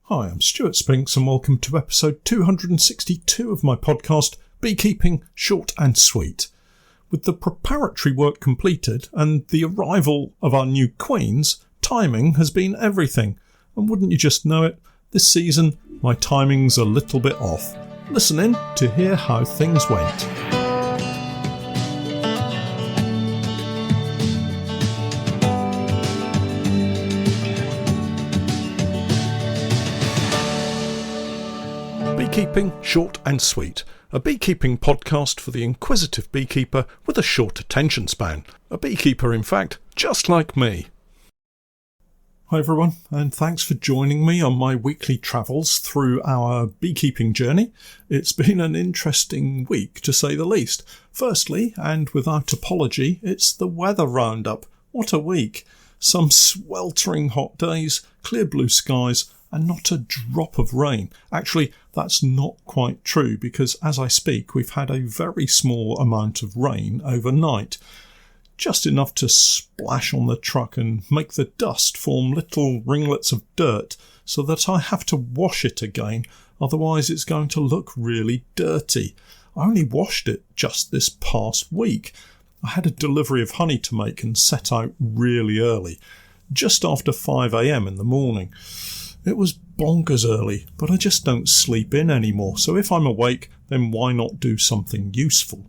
Hi, I'm Stewart Spinks and welcome to episode 262 of my podcast, Beekeeping Short and Sweet. With the preparatory work completed and the arrival of our new queens, timing has been everything. And wouldn't you just know it, this season my timing's a little bit off. Listen in to hear how things went. Beekeeping Short and Sweet, a beekeeping podcast for the inquisitive beekeeper with a short attention span. A beekeeper, in fact, just like me. Hi everyone, and thanks for joining me on my weekly travels through our beekeeping journey. It's been an interesting week, to say the least. Firstly, and without apology, it's the weather roundup. What a week! Some sweltering hot days, clear blue skies, and not a drop of rain. Actually, that's not quite true because as I speak, we've had a very small amount of rain overnight. Just enough to splash on the truck and make the dust form little ringlets of dirt so that I have to wash it again, otherwise it's going to look really dirty. I only washed it just this past week. I had a delivery of honey to make and set out really early, just after 5 a.m. in the morning. It was bonkers early, but I just don't sleep in anymore, so if I'm awake, then why not do something useful?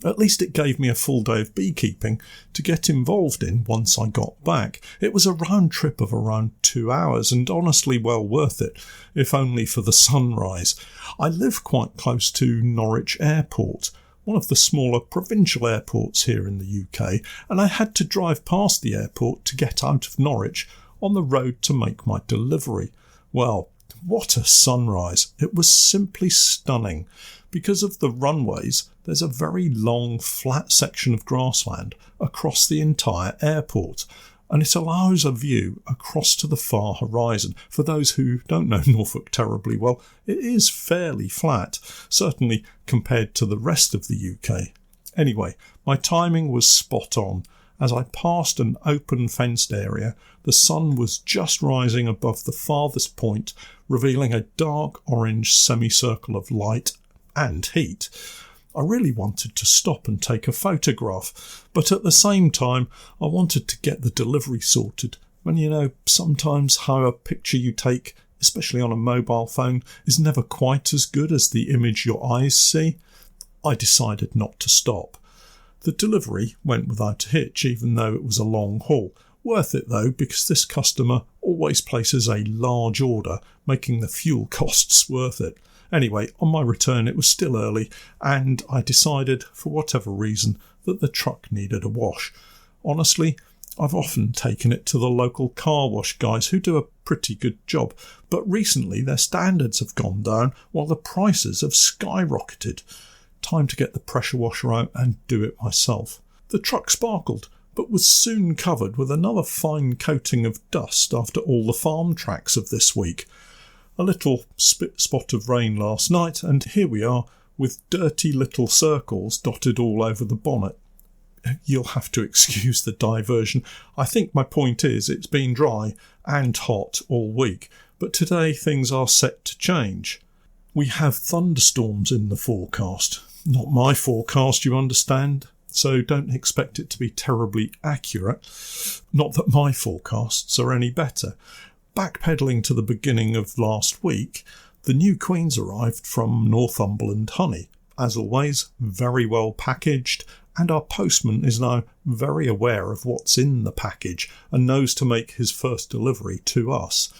At least it gave me a full day of beekeeping to get involved in once I got back. It was a round trip of around 2 hours and honestly well worth it, if only for the sunrise. I live quite close to Norwich Airport, one of the smaller provincial airports here in the UK, and I had to drive past the airport to get out of Norwich on the road to make my delivery. Well, what a sunrise. It was simply stunning. Because of the runways, there's a very long, flat section of grassland across the entire airport, and it allows a view across to the far horizon. For those who don't know Norfolk terribly well, it is fairly flat, certainly compared to the rest of the UK. Anyway, my timing was spot on. As I passed an open fenced area, the sun was just rising above the farthest point, revealing a dark orange semicircle of light and heat. I really wanted to stop and take a photograph, but at the same time I wanted to get the delivery sorted. When you know sometimes how a picture you take, especially on a mobile phone, is never quite as good as the image your eyes see, I decided not to stop. The delivery went without a hitch, even though it was a long haul. Worth it though, because this customer always places a large order, making the fuel costs worth it. Anyway, on my return it was still early, and I decided, for whatever reason, that the truck needed a wash. Honestly, I've often taken it to the local car wash guys who do a pretty good job, but recently their standards have gone down while the prices have skyrocketed. Time to get the pressure washer out and do it myself. The truck sparkled, but was soon covered with another fine coating of dust after all the farm tracks of this week. A little spot of rain last night, and here we are with dirty little circles dotted all over the bonnet. You'll have to excuse the diversion. I think my point is it's been dry and hot all week, but today things are set to change. We have thunderstorms in the forecast. Not my forecast, you understand, so don't expect it to be terribly accurate. Not that my forecasts are any better. Backpedaling to the beginning of last week, the new queens arrived from Northumberland Honey. As always, very well packaged, and our postman is now very aware of what's in the package and knows to make his first delivery to us.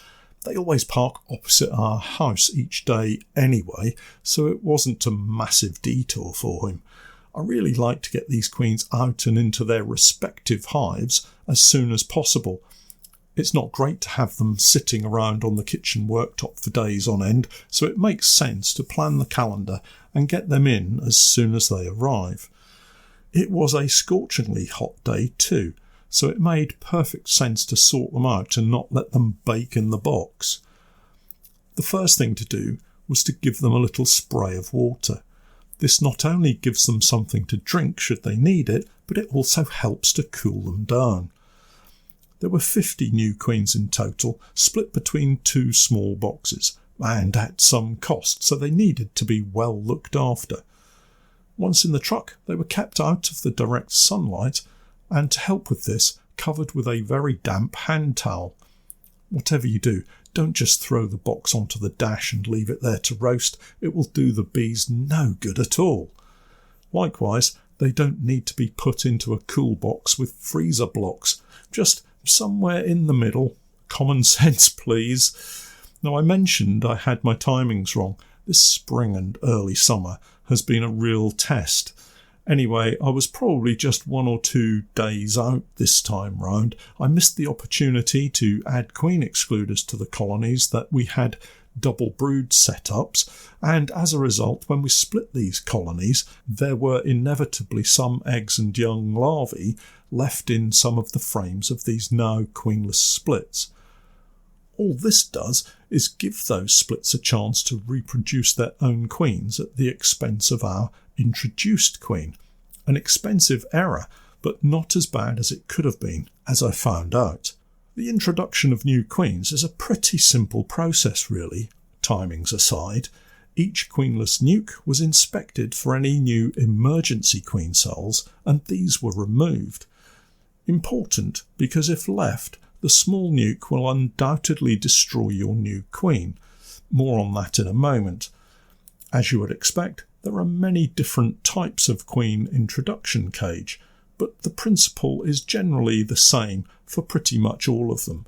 They always park opposite our house each day anyway, so it wasn't a massive detour for him. I really like to get these queens out and into their respective hives as soon as possible. It's not great to have them sitting around on the kitchen worktop for days on end, so it makes sense to plan the calendar and get them in as soon as they arrive. It was a scorchingly hot day too, so it made perfect sense to sort them out and not let them bake in the box. The first thing to do was to give them a little spray of water. This not only gives them something to drink should they need it, but it also helps to cool them down. There were 50 new queens in total, split between 2 small boxes, and at some cost, so they needed to be well looked after. Once in the truck, they were kept out of the direct sunlight, and to help with this, covered with a very damp hand towel. Whatever you do, don't just throw the box onto the dash and leave it there to roast. It will do the bees no good at all. Likewise, they don't need to be put into a cool box with freezer blocks. Just somewhere in the middle. Common sense, please. Now, I mentioned I had my timings wrong. This spring and early summer has been a real test. Anyway, I was probably just 1 or 2 days out this time round. I missed the opportunity to add queen excluders to the colonies that we had double brood setups, and as a result, when we split these colonies, there were inevitably some eggs and young larvae left in some of the frames of these now queenless splits. All this does is give those splits a chance to reproduce their own queens at the expense of our introduced queen. An expensive error, but not as bad as it could have been, as I found out. The introduction of new queens is a pretty simple process really, timings aside. Each queenless nuke was inspected for any new emergency queen cells, and these were removed. Important because if left, the small nuke will undoubtedly destroy your new queen. More on that in a moment. As you would expect, there are many different types of queen introduction cage, but the principle is generally the same for pretty much all of them.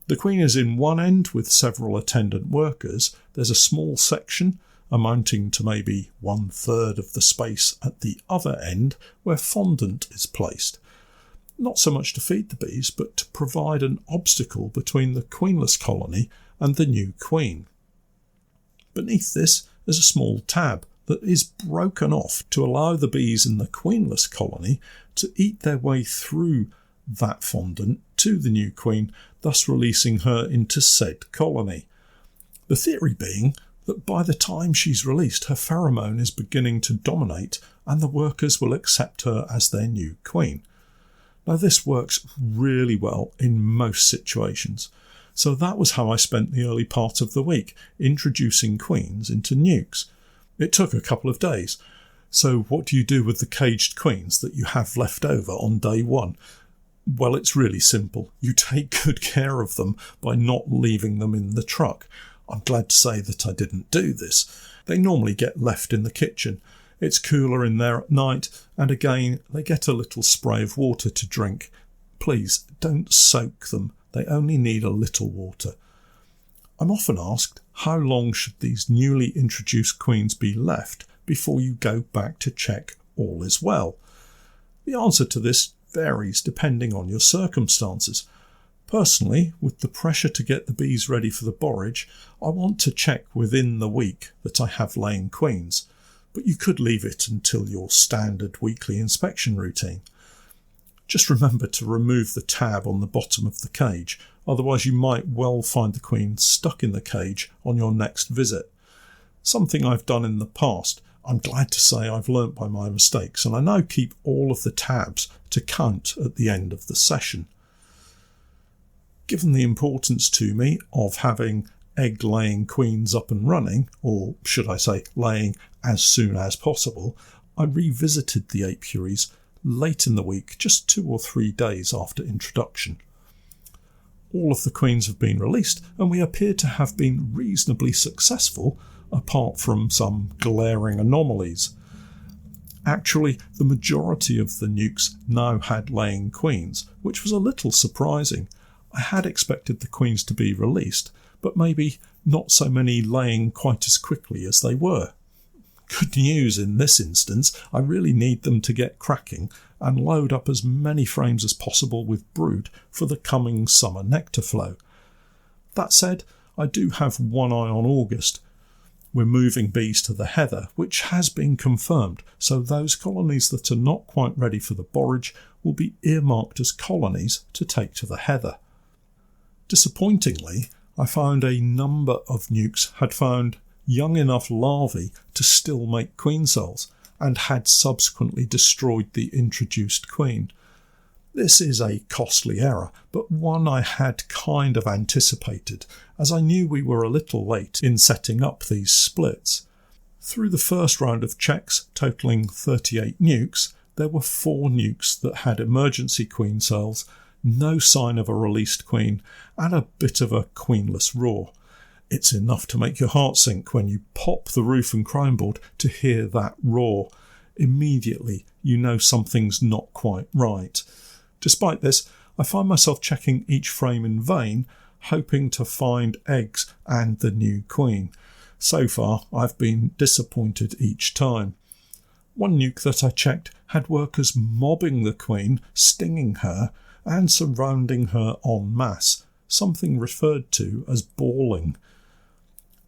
The queen is in one end with several attendant workers. There's a small section, amounting to maybe 1/3 of the space at the other end, where fondant is placed. Not so much to feed the bees, but to provide an obstacle between the queenless colony and the new queen. Beneath this is a small tab that is broken off to allow the bees in the queenless colony to eat their way through that fondant to the new queen, thus releasing her into said colony. The theory being that by the time she's released, her pheromone is beginning to dominate and the workers will accept her as their new queen. Now, this works really well in most situations. So that was how I spent the early part of the week, introducing queens into nukes. It took a couple of days. So what do you do with the caged queens that you have left over on day 1? Well, it's really simple. You take good care of them by not leaving them in the truck. I'm glad to say that I didn't do this. They normally get left in the kitchen. It's cooler in there at night, and again, they get a little spray of water to drink. Please, don't soak them. They only need a little water. I'm often asked, how long should these newly introduced queens be left before you go back to check all is well? The answer to this varies depending on your circumstances. Personally, with the pressure to get the bees ready for the borage, I want to check within the week that I have laying queens, but you could leave it until your standard weekly inspection routine. Just remember to remove the tab on the bottom of the cage, otherwise you might well find the queen stuck in the cage on your next visit. Something I've done in the past. I'm glad to say I've learnt by my mistakes, and I now keep all of the tabs to count at the end of the session. Given the importance to me of having egg-laying queens up and running, or should I say laying as soon as possible, I revisited the apiaries late in the week, just 2 or 3 days after introduction. All of the queens have been released, and we appear to have been reasonably successful, apart from some glaring anomalies. Actually, the majority of the nukes now had laying queens, which was a little surprising. I had expected the queens to be released, but maybe not so many laying quite as quickly as they were. Good news in this instance, I really need them to get cracking and load up as many frames as possible with brood for the coming summer nectar flow. That said, I do have one eye on August. We're moving bees to the heather, which has been confirmed, so those colonies that are not quite ready for the borage will be earmarked as colonies to take to the heather. Disappointingly, I found a number of nukes had found young enough larvae to still make queen cells and had subsequently destroyed the introduced queen. This is a costly error, but one I had kind of anticipated, as I knew we were a little late in setting up these splits. Through the first round of checks, totalling 38 nukes, there were 4 nukes that had emergency queen cells, no sign of a released queen, and a bit of a queenless roar. It's enough to make your heart sink when you pop the roof and chrome board to hear that roar. Immediately, you know something's not quite right. Despite this, I find myself checking each frame in vain, hoping to find eggs and the new queen. So far, I've been disappointed each time. One nuke that I checked had workers mobbing the queen, stinging her, and surrounding her en masse, something referred to as balling.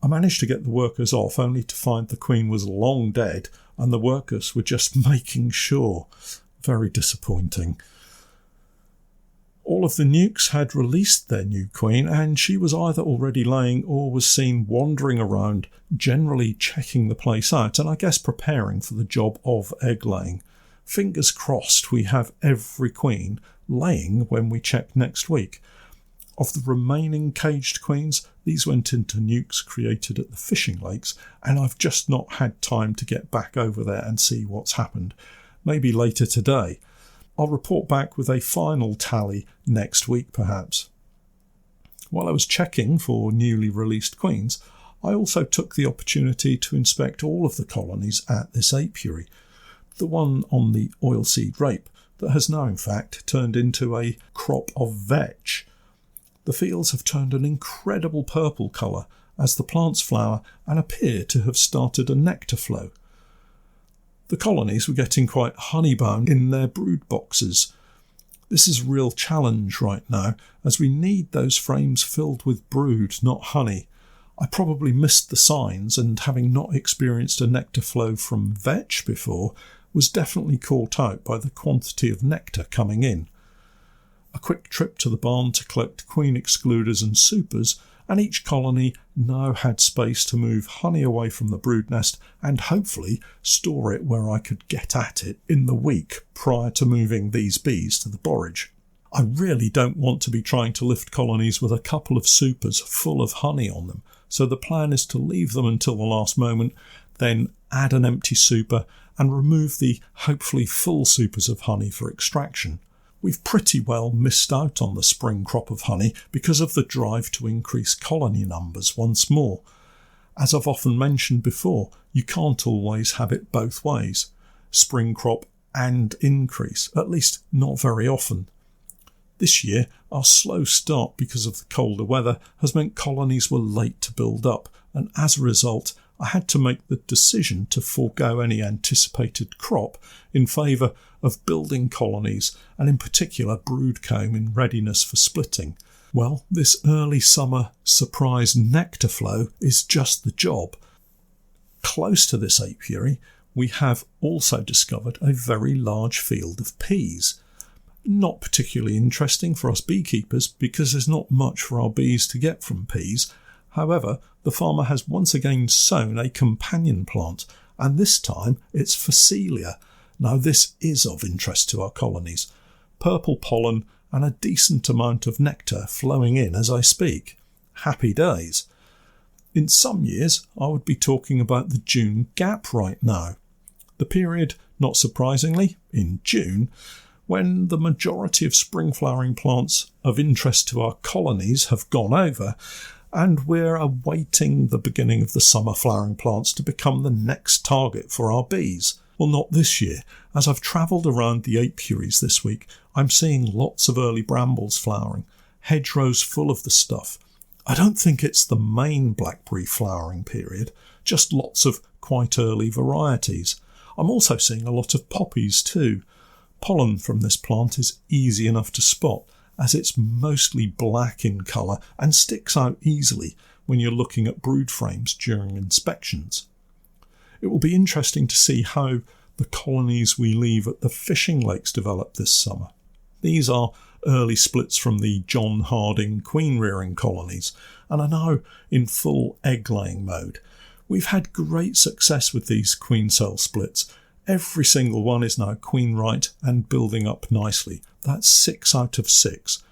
I managed to get the workers off, only to find the queen was long dead and the workers were just making sure. Very disappointing. All of the nukes had released their new queen, and she was either already laying or was seen wandering around, generally checking the place out and I guess preparing for the job of egg laying. Fingers crossed we have every queen laying when we check next week. Of the remaining caged queens, these went into nukes created at the fishing lakes, and I've just not had time to get back over there and see what's happened. Maybe later today. I'll report back with a final tally next week, perhaps. While I was checking for newly released queens, I also took the opportunity to inspect all of the colonies at this apiary. The one on the oilseed rape that has now in fact turned into a crop of vetch. The fields have turned an incredible purple colour as the plants flower and appear to have started a nectar flow. The colonies were getting quite honey-bound in their brood boxes. This is a real challenge right now, as we need those frames filled with brood, not honey. I probably missed the signs, and having not experienced a nectar flow from vetch before, was definitely caught out by the quantity of nectar coming in. A quick trip to the barn to collect queen excluders and supers, and each colony now had space to move honey away from the brood nest and hopefully store it where I could get at it in the week prior to moving these bees to the borage. I really don't want to be trying to lift colonies with a couple of supers full of honey on them, so the plan is to leave them until the last moment, then add an empty super and remove the hopefully full supers of honey for extraction. We've pretty well missed out on the spring crop of honey because of the drive to increase colony numbers once more. As I've often mentioned before, you can't always have it both ways, spring crop and increase, at least not very often. This year, our slow start because of the colder weather has meant colonies were late to build up, and as a result, I had to make the decision to forego any anticipated crop in favour of building colonies, and in particular brood comb in readiness for splitting. Well, this early summer surprise nectar flow is just the job. Close to this apiary, we have also discovered a very large field of peas. Not particularly interesting for us beekeepers because there's not much for our bees to get from peas. However, the farmer has once again sown a companion plant, and this time it's Phacelia. Now this is of interest to our colonies. Purple pollen and a decent amount of nectar flowing in as I speak. Happy days. In some years, I would be talking about the June gap right now. The period, not surprisingly, in June, when the majority of spring flowering plants of interest to our colonies have gone over, and we're awaiting the beginning of the summer flowering plants to become the next target for our bees. Well, not this year. As I've travelled around the apiaries this week, I'm seeing lots of early brambles flowering, hedgerows full of the stuff. I don't think it's the main blackberry flowering period, just lots of quite early varieties. I'm also seeing a lot of poppies too. Pollen from this plant is easy enough to spot, as it's mostly black in colour and sticks out easily when you're looking at brood frames during inspections. It will be interesting to see how the colonies we leave at the fishing lakes develop this summer. These are early splits from the John Harding queen rearing colonies and are now in full egg laying mode. We've had great success with these queen cell splits, Every single one is now queen right and building up nicely. That's 6 out of 6.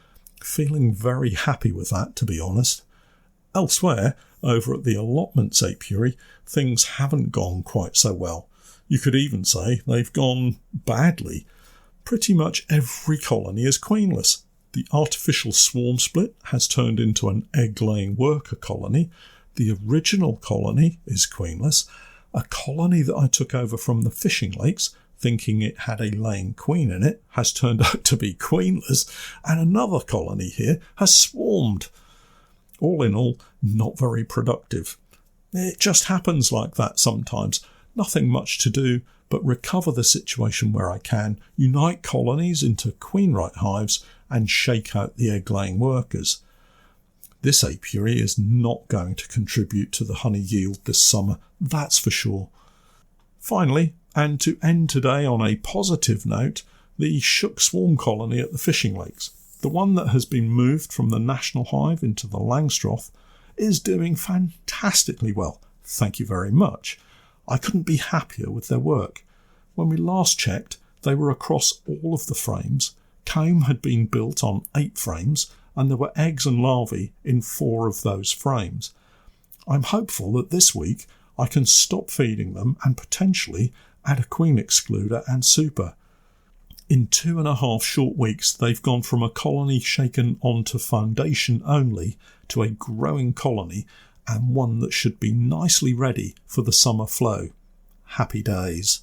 Feeling very happy with that, to be honest. Elsewhere, over at the allotments apiary, things haven't gone quite so well. You could even say they've gone badly. Pretty much every colony is queenless. The artificial swarm split has turned into an egg-laying worker colony. The original colony is queenless. A colony that I took over from the fishing lakes, thinking it had a laying queen in it, has turned out to be queenless, and another colony here has swarmed. All in all, not very productive. It just happens like that sometimes. Nothing much to do but recover the situation where I can, unite colonies into queen-right hives, and shake out the egg-laying workers. This apiary is not going to contribute to the honey yield this summer, that's for sure. Finally, and to end today on a positive note, the shook swarm colony at the fishing lakes, the one that has been moved from the national hive into the Langstroth, is doing fantastically well. Thank you very much. I couldn't be happier with their work. When we last checked, they were across all of the frames. Comb had been built on 8 frames, and there were eggs and larvae in 4 of those frames. I'm hopeful that this week I can stop feeding them and potentially add a queen excluder and super. In 2.5 short weeks, they've gone from a colony shaken onto foundation only to a growing colony, and one that should be nicely ready for the summer flow. Happy days.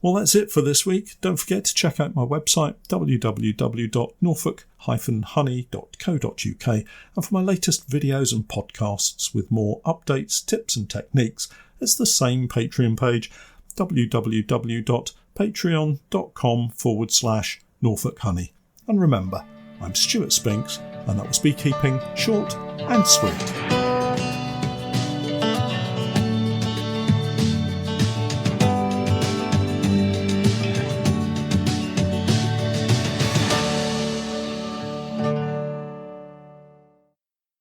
Well, that's it for this week. Don't forget to check out my website, www.norfolk-honey.co.uk, and for my latest videos and podcasts with more updates, tips and techniques, it's the same Patreon page, www.patreon.com/Norfolk Honey. And remember, I'm Stewart Spinks, and that was Beekeeping Short and Sweet.